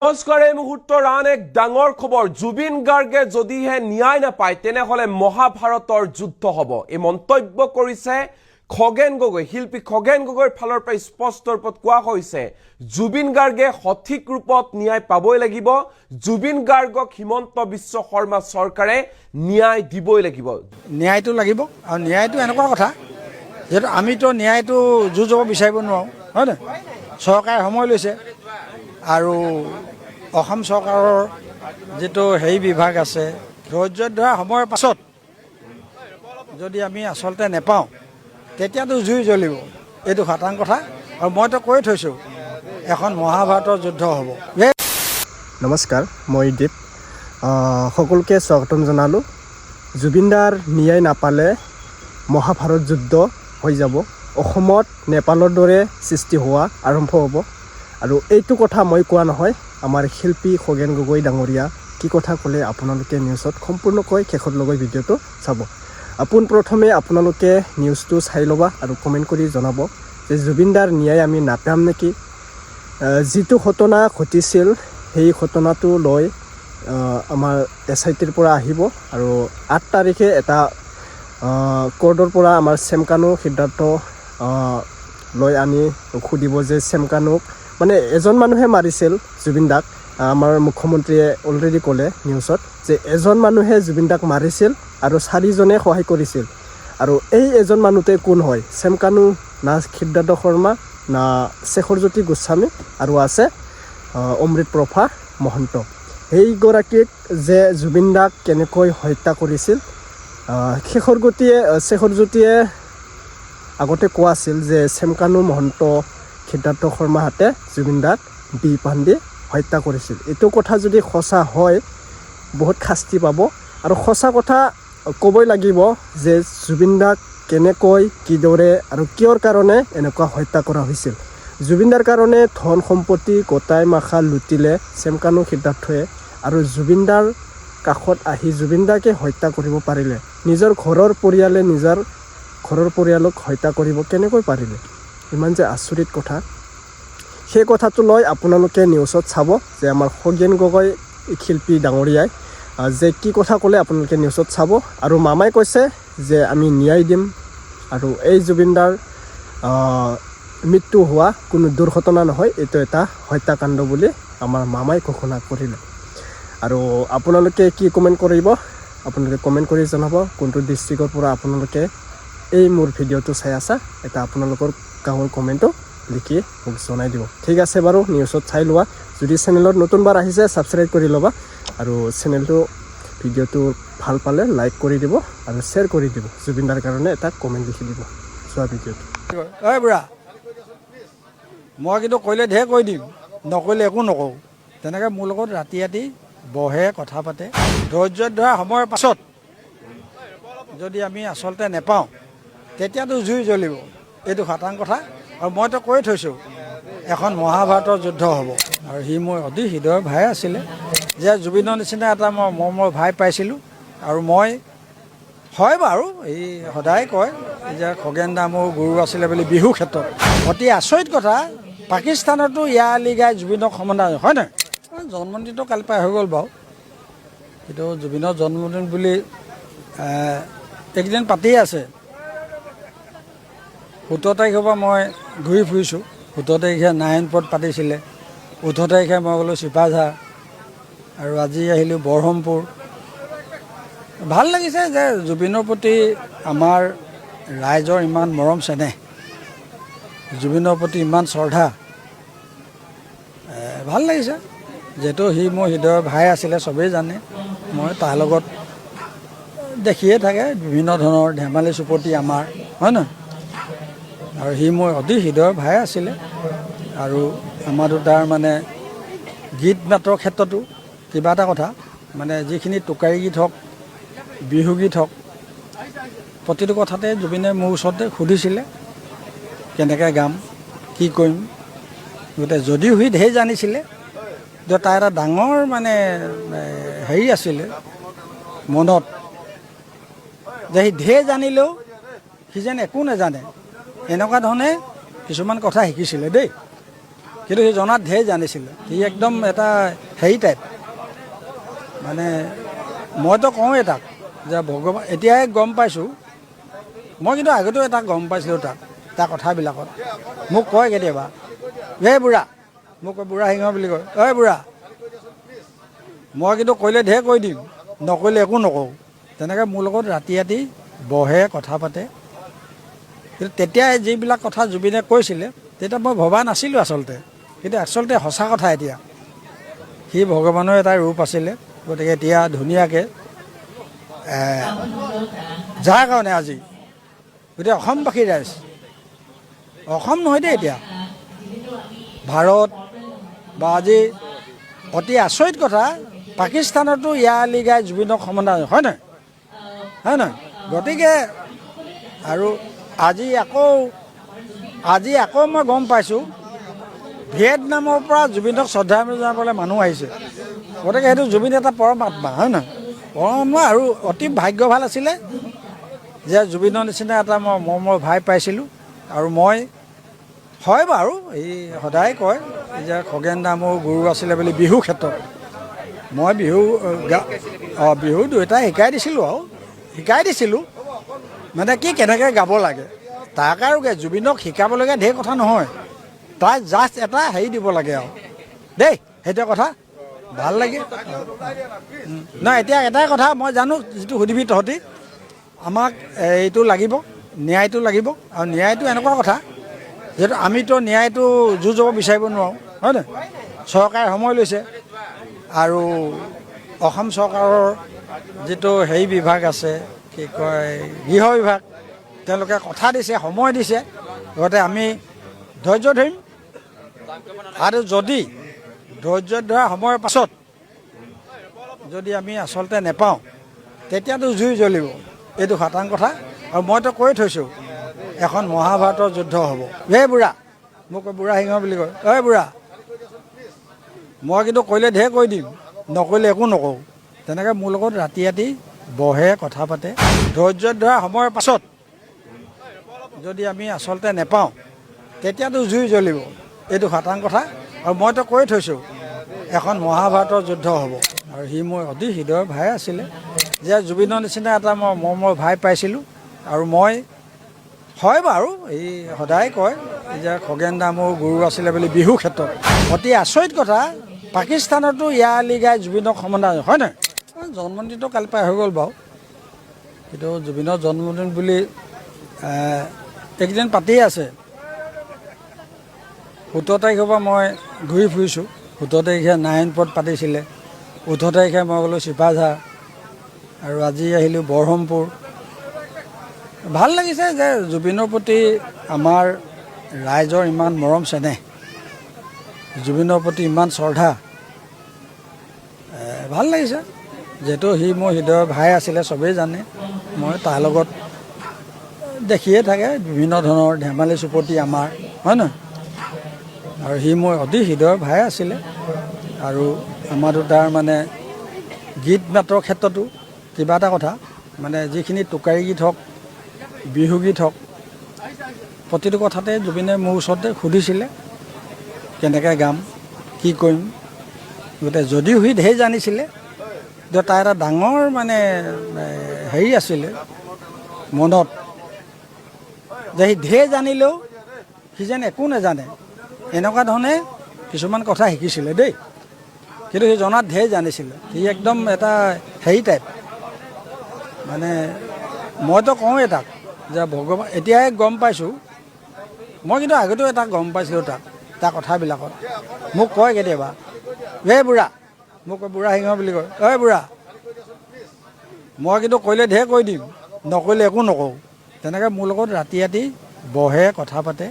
নমস্কাৰ এই মুহূৰ্তৰ আন এক ডাঙৰ খবৰ জুবিন গাৰ্গে যদিহে ন্যায় নাপায় তেনেহলে মহাভাৰতৰ যুদ্ধ হ'ব এই মন্তব্য কৰিছে খগেন গগৈ শিল্পী খগেন গগৈৰ ফালৰ পৰা স্পষ্ট ৰূপত কোৱা হৈছে জুবিন গাৰ্গে সঠিক ৰূপত ন্যায় পাবই লাগিব জুবিন গাৰ্গক হিমন্ত বিশ্ব শৰ্মা চৰকাৰে ন্যায় দিবই লাগিব ন্যায়টো লাগিব আৰু ন্যায়টো এনেকুৱা কথা যেটো আমিতো ন্যায়টো যুঁজব বিচাৰিব নোৱাৰো হয় না চৰকাৰে সময় লৈছে আৰু অসম চৰকাৰৰ যেটো হেই বিভাগ আছে ধৈৰ্য ধৰা সময়ৰ পাছত যদি আমি আসলতে নেপাওঁ তেতিয়াতো জুই জ্বলিব এইটো খাটাং কথা আৰু মইতো কৈ থৈছো এখন মহাভাৰতৰ যুদ্ধ হ'ব নমস্কাৰ মই দীপ সকলোকে স্বাগতম জনালো জুবিনদাৰ ন্যায় নাপালে মহাভাৰত যুদ্ধ হৈ যাব অসমত নেপালৰ দৰে সৃষ্টি হোৱা আৰম্ভ হ'ব আৰু এইটো কথা মই কোৱা নহয় আমাৰ শিল্পী খগেন গগৈ ডাঙৰীয়া কি কথা ক'লে আপোনালোকে নিউজত সম্পূৰ্ণকৈ শেষলৈকে ভিডিঅ'টো চাব প্ৰথমে আপোনালোকে নিউজটো চাই ল'বা আৰু কমেণ্ট কৰি জনাব যে জুবিনদাৰ ন্যায় আমি নাপাম নেকি যিটো ঘটনা ঘটিছিল সেই ঘটনাটো লৈ আমাৰ এছআইটিৰ পৰা আহিব আৰু 8 তাৰিখে এটা কোৰ্টৰ পৰা আমাৰ চেমকানু সিদ্ধাৰ্থ লৈ আনি খুদিব যে চেমকানুক মানে এজন মানুহে মাৰিছিল জুবিনদাক আমাৰ মুখ্যমন্ত্ৰীয়ে অলৰেডি ক'লে নিউজত যে এজন মানুহে জুবিনদাক মাৰিছিল আৰু 4 জনে সহায় কৰিছিল আৰু এই এজন মানুহতে কোন হয় চেমকানু না সিদ্ধাৰ্থ শৰ্মা না শেখৰজ্যোতি গোস্বামী আৰু আছে অমৃত প্ৰভা মহন্ত এইগৰাকীক যে জুবিনদাক কেনেকৈ হত্যা কৰিছিল শেখৰজ্যোতিয়ে আগতে কোৱা আছিল যে চেমকানু মহন্ত সিদ্ধাৰ্থ শৰ্মাহাতে জুবিনদাক বিপাণ্ডি হত্যা কৰিছিল এইটো কথা যদি সঁচা হয় বহুত শাস্তি পাব আৰু সঁচা কথা ক'বই লাগিব যে জুবিনদাক কেনেকৈ কিদৰে আৰু কিয়ৰ কাৰণে এনেকুৱা হত্যা কৰা হৈছিল জুবিনদাৰ কাৰণে ধন সম্পত্তি গোটাই মাখা লুটিলে চেমকানু সিদ্ধাৰ্থয়ে আৰু জুবিনদাৰ কাষত আহি জুবিনদাকে হত্যা কৰিব পাৰিলে নিজৰ ঘৰৰ পৰিয়ালক হত্যা কৰিব কেনেকৈ পাৰিলে ইমান যে আচৰিত কথা সেই কথাটো লৈ আপোনালোকে নিউজত চাব যে আমাৰ খগেন গগৈ শিল্পী ডাঙৰীয়াই যে কি কথা ক'লে আপোনালোকে নিউজত চাব আৰু মামাই কৈছে যে আমি ন্যায় দিম আৰু এই জুবিনদাৰ মৃত্যু হোৱা কোনো দুৰ্ঘটনা নহয় এইটো এটা হত্যাকাণ্ড বুলি আমাৰ মামাই ঘোষণা কৰিলে আৰু আপোনালোকে কি কমেণ্ট কৰিব আপোনালোকে কমেণ্ট কৰি জনাব কোনটো ডিষ্ট্ৰিক্টৰ পৰা আপোনালোকে এই মোৰ ভিডিঅ'টো চাই আছা এটা আপোনালোকৰ গাঁৱৰ কমেণ্টটো লিখি মোক জনাই দিব ঠিক আছে বাৰু নিউজত চাই লোৱা যদি চেনেলত নতুনবাৰ আহিছে ছাবস্ক্ৰাইব কৰি ল'বা আৰু চেনেলটো ভিডিঅ'টো ভাল পালে লাইক কৰি দিব আৰু শ্বেয়াৰ কৰি দিব জুবিনদাৰ কাৰণে এটা কমেণ্ট লিখি দিব চোৱা ভিডিঅ'টো ঐ বুঢ়া মই কিন্তু কৈলে ঢেৰ কৈ দিম নকৰিলে একো নকওঁ তেনেকৈ মোৰ লগত ৰাতি ৰাতি বহে কথা পাতে ধৈৰ্য ধৰা সময়ৰ পাছত যদি আমি আচলতে নেপাওঁ তেতিয়াতো জুই জ্বলিব এইটো খাটাং কথা আৰু মইতো কৈ থৈছোঁ এখন মহাভাৰতৰ যুদ্ধ হ'ব আৰু সি মোৰ অতি হৃদয়ৰ ভাই আছিলে যে জুবিনৰ নিচিনা এটা মই মৰমৰ ভাই পাইছিলোঁ আৰু মই হয় বাৰু এই সদায় কয় যে খগেন দা মোৰ গুৰু আছিলে বুলি বিহু ক্ষেত্ৰত অতি আচৰিত কথা পাকিস্তানতো ইয়াৰ আলি গাই জুবিনক সমানে হয় নহয় জন্মদিনটো কালি পাই হৈ গ'ল বাৰু কিন্তু জুবিনৰ জন্মদিন বুলি এইকেইদিন পাতিয়ে আছে 17 তাৰিখৰ পৰা মই ঘূৰি ফুৰিছোঁ 17 তাৰিখে নাৰায়ণপুৰত পাতিছিলে 18 তাৰিখে মই গ'লোঁ চিপাঝাৰ আৰু আজি আহিলোঁ বৰহমপুৰ ভাল লাগিছে যে জুবিনৰ প্ৰতি আমাৰ ৰাইজৰ ইমান মৰম চেনেহ জুবিনৰ প্ৰতি ইমান শ্ৰদ্ধা ভাল লাগিছে যিহেতু সি মোৰ হৃদয়ৰ ভাই আছিলে চবেই জানে মই তাৰ লগত দেখিয়ে থাকে বিভিন্ন ধৰণৰ ধেমালি চুপতি আমাৰ হয় নহয় আৰু সি মোৰ অতি হৃদয়ৰ ভাই আছিলে আৰু আমাৰ দুটাৰ মানে গীত মাতৰ ক্ষেত্ৰতো কিবা এটা কথা মানে যিখিনি টোকাৰী গীত হওক বিহু গীত হওক প্ৰতিটো কথাতে জুবিনে মোৰ ওচৰতে সুধিছিলে কেনেকৈ গাম কি কৰিম গতিকে যদিও সি ঢেৰ জানিছিলে তাৰ এটা ডাঙৰ মানে হেৰি আছিলে মনত যে সি ঢেৰ জানিলেও সি যেন একো নাজানে এনেকুৱা ধৰণে কিছুমান কথা শিকিছিলে দেই কিন্তু সি জনাত ঢেৰ জানিছিলে। সি একদম এটা হেৰি টাইপ, মানে মইতো কওঁৱেই তাক যে ভগৱান, এতিয়াই গম পাইছোঁ, মই কিন্তু আগতেও তাক গম পাইছিলোঁ, তাৰ কথাবিলাকত মোক কয় কেতিয়াবা, এই বুঢ়া, মোক কয় বুঢ়া সিংহ বুলি কয়, ঐ বুঢ়া, মই কিন্তু কৈলে ঢেৰ কৈ দিম, নকৰিলে একো নকওঁ। তেনেকৈ মোৰ লগত ৰাতি ৰাতি বহে, কথা পাতে। কিন্তু তেতিয়া যিবিলাক কথা জুবিনে কৈছিলে তেতিয়া মই ভবা নাছিলোঁ আচলতে, কিন্তু আচলতে সঁচা কথা। এতিয়া সি ভগৱানৰ এটা ৰূপ আছিলে, গতিকে এতিয়া ধুনীয়াকৈ যাৰ কাৰণে আজি গোটেই অসমবাসী ৰাইজ, অসম নহয় দেই, এতিয়া ভাৰত বা আজি অতি আচৰিত কথা, পাকিস্তানতো ইয়াৰ আলি গাই জুবিনক সমনা, হয় নহয়, হয় নহয়? গতিকে আৰু আজি আকৌ মই গম পাইছোঁ ভিয়েটনামৰ পৰা জুবিনক শ্ৰদ্ধা জনাবলৈ মানুহ আহিছে। গতিকে সেইটো জুবিন এটা পৰমাত্মা, হয় নহয়, পৰমাত্মা। আৰু অতি ভাগ্য ভাল আছিলে যে জুবিনৰ নিচিনা এটা মই মৰমৰ ভাই পাইছিলোঁ। আৰু মই হয় বাৰু, এই সদায় কয় যে খগেন দা মোৰ গুৰু আছিলে বুলি বিহুৰ ক্ষেত্ৰত। মই বিহু বিহু দুয়োটাই শিকাই দিছিলোঁ মানে কি কেনেকৈ গাব লাগে তাক। আৰু জুবিনক শিকাবলগীয়া ঢেৰ কথা নহয়, তাক জাষ্ট এটা হেৰি দিব লাগে আৰু দেই, সেইটো কথা ভাল লাগে। নহয়, এতিয়া এটাই কথা মই জানো, যিটো সুধিবি তহঁতি, আমাক এইটো লাগিব, ন্যায়টো লাগিব। আৰু ন্যায়টো এনেকুৱা কথা, যিহেতু আমিতো ন্যায়টো যুঁজ যাব বিচাৰিব নোৱাৰোঁ, হয় নহয়? চৰকাৰে সময় লৈছে, আৰু অসম চৰকাৰৰ যিটো হেৰি বিভাগ আছে, কি কয়, গৃহ বিভাগ, তেওঁলোকে কথা দিছে, সময় দিছে। গতিকে আমি ধৈৰ্য ধৰিম, আৰু যদি ধৈৰ্য ধৰা সময়ৰ পাছত যদি আমি আচলতে নেপাওঁ, তেতিয়াতো জুই জ্বলিব, এইটো খাটাং কথা। আৰু মইতো কৈ থৈছোঁ, এখন মহাভাৰতৰ যুদ্ধ হ'ব। এই বুঢ়া, মোক কয় বুঢ়া সিংহ বুলি কয়, ঐ বুঢ়া, মই কিন্তু কৈলে ঢেৰ কৈ দিম, নকৰিলে একো নকওঁ। তেনেকৈ মোৰ লগত ৰাতি ৰাতি বহে, কথা পাতে। ধৈৰ্য ধৰা সময়ৰ পাছত যদি আমি আচলতে নেপাওঁ, তেতিয়াতো জুই জ্বলিব, এইটো খাটাং কথা। আৰু মইতো কৈ থৈছোঁ, এখন মহাভাৰতৰ যুদ্ধ হ'ব। আৰু সি মোৰ অতি হৃদয়ৰ ভাই আছিলে, যে জুবিনৰ নিচিনা এটা মই মৰমৰ ভাই পাইছিলোঁ। আৰু মই হয় বাৰু, এই সদায় কয় যে খগেন দা মোৰ গুৰু আছিলে বুলি বিহুৰ ক্ষেত্ৰত। অতি আচৰিত কথা, পাকিস্তানতো ইয়াৰ আলি গাই জুবিনক সমনা, হয় নহয়? জন্মদিনটো কালি পৰা হৈ গ'ল বাৰু, কিন্তু জুবিনৰ জন্মদিন বুলি এইকেইদিন পাতিয়ে আছে। 17 তাৰিখৰ পৰা মই ঘূৰি ফুৰিছোঁ। 17 তাৰিখে নাৰায়ণপুৰত পাতিছিলে, 18 তাৰিখে মই গ'লোঁ চিপাঝাৰ, আৰু আজি আহিলোঁ বৰহমপুৰ। ভাল লাগিছে যে জুবিনৰ প্ৰতি আমাৰ ৰাইজৰ ইমান মৰম চেনেহ, জুবিনৰ প্ৰতি ইমান শ্ৰদ্ধা, ভাল লাগিছে। যিহেতু সি মোৰ হৃদয়ৰ ভাই আছিলে, চবেই জানে। মই তাৰ লগত দেখিয়ে থাকে বিভিন্ন ধৰণৰ ধেমালি চুপতি আমাৰ, হয় নহয়? আৰু সি মোৰ অতি হৃদয়ৰ ভাই আছিলে। আৰু আমাৰ দুটাৰ মানে গীত মাতৰ ক্ষেত্ৰতো কিবা এটা কথা, মানে যিখিনি টোকাৰী গীত হওক, বিহু গীত হওক, প্ৰতিটো কথাতে জুবিনে মোৰ ওচৰতে সুধিছিলে কেনেকৈ গাম, কি কৰিম। গতিকে যদিও সি ঢেৰ জানিছিলে, তাৰ এটা ডাঙৰ মানে হেৰি আছিলে মনত, যে সি ঢেৰ জানিলেও সি যেন একো নাজানে, এনেকুৱা ধৰণে কিছুমান কথা শিকিছিলে দেই। কিন্তু সি জনাত ঢেৰ জানিছিলে। সি একদম এটা হেৰি টাইপ, মানে মইতো কওঁৱেই তাক যে ভগৱান, এতিয়াই গম পাইছোঁ, মই কিন্তু আগতেও তাক গম পাইছিলোঁ, তাৰ কথাবিলাকত মোক কয় কেতিয়াবা, এই বুঢ়া, মোক কয় বুঢ়া সিংহ বুলি কয়, ঐ বুঢ়া, মই কিন্তু কৈলে ঢেৰ কৈ দিম, নকৰিলে একো নকওঁ। তেনেকৈ মোৰ লগত ৰাতি ৰাতি বহে, কথা পাতে।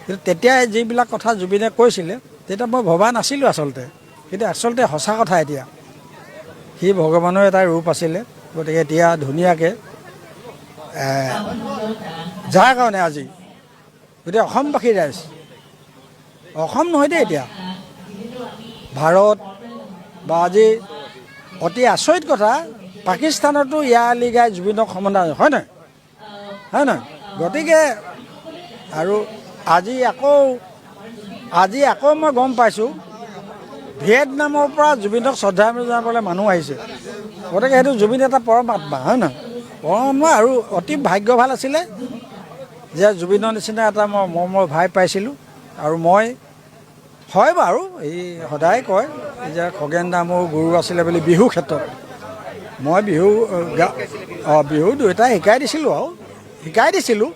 কিন্তু তেতিয়া যিবিলাক কথা জুবিনে কৈছিলে তেতিয়া মই ভবা নাছিলোঁ আচলতে, কিন্তু আচলতে সঁচা কথা। এতিয়া সি ভগৱানৰ এটা ৰূপ আছিলে, গতিকে এতিয়া ধুনীয়াকৈ যাৰ কাৰণে আজি গোটেই অসমবাসী ৰাইজ, অসম নহয় দেই, এতিয়া ভাৰত বা আজি অতি আচৰিত কথা, পাকিস্তানতো ইয়াৰ আলি গাই জুবিনক সমনা, হয় নহয়, হয় নহয়? গতিকে আৰু আজি আকৌ আজি আকৌ মই গম পাইছোঁ ভিয়েটনামৰ পৰা জুবিনক শ্ৰদ্ধাঞ্জলি জনাবলৈ মানুহ আহিছে। গতিকে সেইটো জুবিন এটা পৰম আত্মা, হয় নহয়? পৰম আৰু অতি ভাগ্য ভাল আছিলে যে জুবিনৰ নিচিনা এটা মই মৰমৰ ভাই পাইছিলোঁ। আৰু মই হয় বাৰু এই সদায় কয় যে খগেন দা মোৰ গুৰু আছিলে বুলি বিহু ক্ষেত্ৰত। মই বিহু বিহু দুয়োটা শিকাই দিছিলোঁ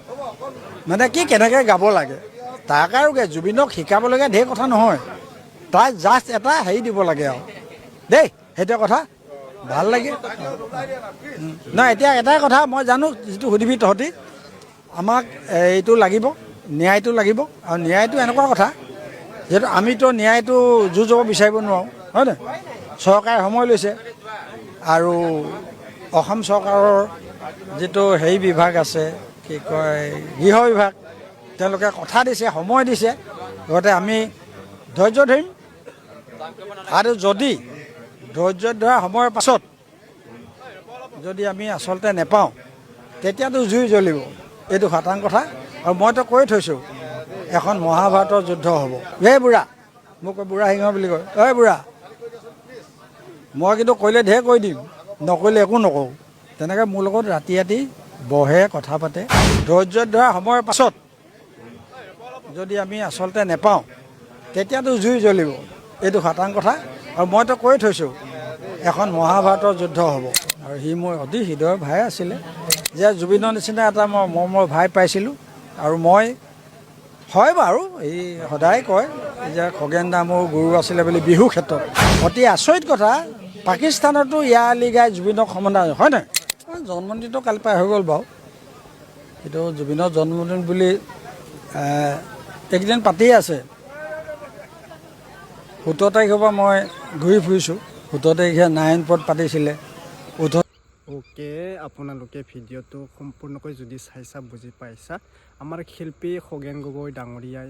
মানে কি কেনেকৈ গাব লাগে তাক। আৰু জুবিনক শিকাবলগীয়া ঢেৰ কথা নহয়, তাই জাষ্ট এটা হেৰি দিব লাগে আৰু দেই, সেইটো কথা ভাল লাগে। নহয় এতিয়া এটাই কথা মই জানো, যিটো সুধিবি তহঁতি, আমাক এইটো লাগিব, ন্যায়টো লাগিব। আৰু ন্যায়টো এনেকুৱা কথা যিহেতু আমিতো ন্যায়টো যুঁজ যাব বিচাৰিব নোৱাৰোঁ, হয় নহয়? চৰকাৰে সময় লৈছে আৰু অসম চৰকাৰৰ যিটো হেৰি বিভাগ আছে, কি কয় গৃহ বিভাগ, তেওঁলোকে কথা দিছে, সময় দিছে। গতিকে আমি ধৈৰ্য ধৰিম আৰু যদি ধৈৰ্য ধৰা সময়ৰ পাছত যদি আমি আচলতে নেপাওঁ তেতিয়াতো জুই জ্বলিব, এইটো খাটাং কথা। আৰু মইতো কৈ থৈছোঁ এখন মহাভাৰতৰ যুদ্ধ হ'ব। বুঢ়া মোক বুঢ়া সিংহ বুলি কয়, বুঢ়া মই কিন্তু কৰিলে ঢেৰ কৈ দিম, নকৰিলে একো নকওঁ। তেনেকৈ মোৰ লগত ৰাতি ৰাতি বহে, কথা পাতে। ধৈৰ্য ধৰা সময়ৰ পাছত যদি আমি আচলতে নেপাওঁ তেতিয়াতো জুই জ্বলিব, এইটো খাটাং কথা। আৰু মইতো কৈ থৈছোঁ এখন মহাভাৰতৰ যুদ্ধ হ'ব। আৰু সি মোৰ অতি হৃদয়ৰ ভাই আছিলে যে জুবিনৰ নিচিনা এটা মই মৰমৰ ভাই পাইছিলোঁ। আৰু মই হয় বাৰু এই সদায় কয় যে খগেন দা মোৰ গুৰু আছিলে বুলি বিহু ক্ষেত্ৰত। অতি আচৰিত কথা, পাকিস্তানতো ইয়া আলি গাই জুবিনক সমানে, হয় নহয়? জন্মদিনটো কালি পৰা হৈ গ'ল বাৰু, কিন্তু জুবিনৰ জন্মদিন বুলি এইকেইদিন পাতিয়ে আছে। 17 তাৰিখৰ পৰা মই ঘূৰি ফুৰিছোঁ। 17 তাৰিখে নাৰায়ণপুৰত পাতিছিলে। ওকে, আপোনালোকে ভিডিঅ'টো সম্পূৰ্ণকৈ যদি চাইছা, বুজি পাইছা। আমাৰ শিল্পী খগেন গগৈ ডাঙৰীয়াই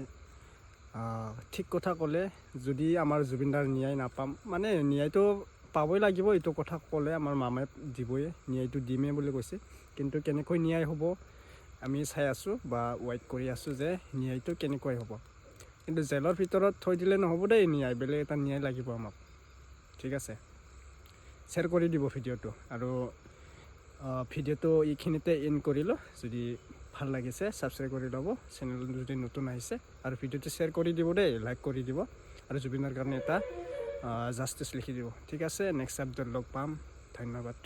ঠিক কথা ক'লে, যদি আমাৰ জুবিনদাৰ ন্যায় নাপাম, মানে ন্যায়টো পাবই লাগিব, এইটো কথা ক'লে আমাৰ মামাই দিবই, ন্যায়টো দিমেই বুলি কৈছে। কিন্তু কেনেকৈ ন্যায় হ'ব আমি চাই আছোঁ বা ৱেইট কৰি আছোঁ যে ন্যায়টো কেনেকৈ হ'ব। কিন্তু জেলৰ ভিতৰত থৈ দিলে নহ'ব দেই ন্যায়, বেলেগ এটা ন্যায় লাগিব আমাক। ঠিক আছে, শ্বেয়াৰ কৰি দিব ভিডিঅ'টো। আৰু ভিডিঅ'টো এইখিনিতে এণ্ড কৰিলোঁ। যদি ভাল লাগিছে ছাবস্ক্ৰাইব কৰি ল'ব, চেনেল যদি নতুন আহিছে। আৰু ভিডিঅ'টো শ্বেয়াৰ কৰি দিব দেই, লাইক কৰি দিব। আৰু জুবিনৰ কাৰণে এটা জাষ্টিছ লিখি দিব। ঠিক আছে, নেক্সট আপডেট লগ পাম। ধন্যবাদ।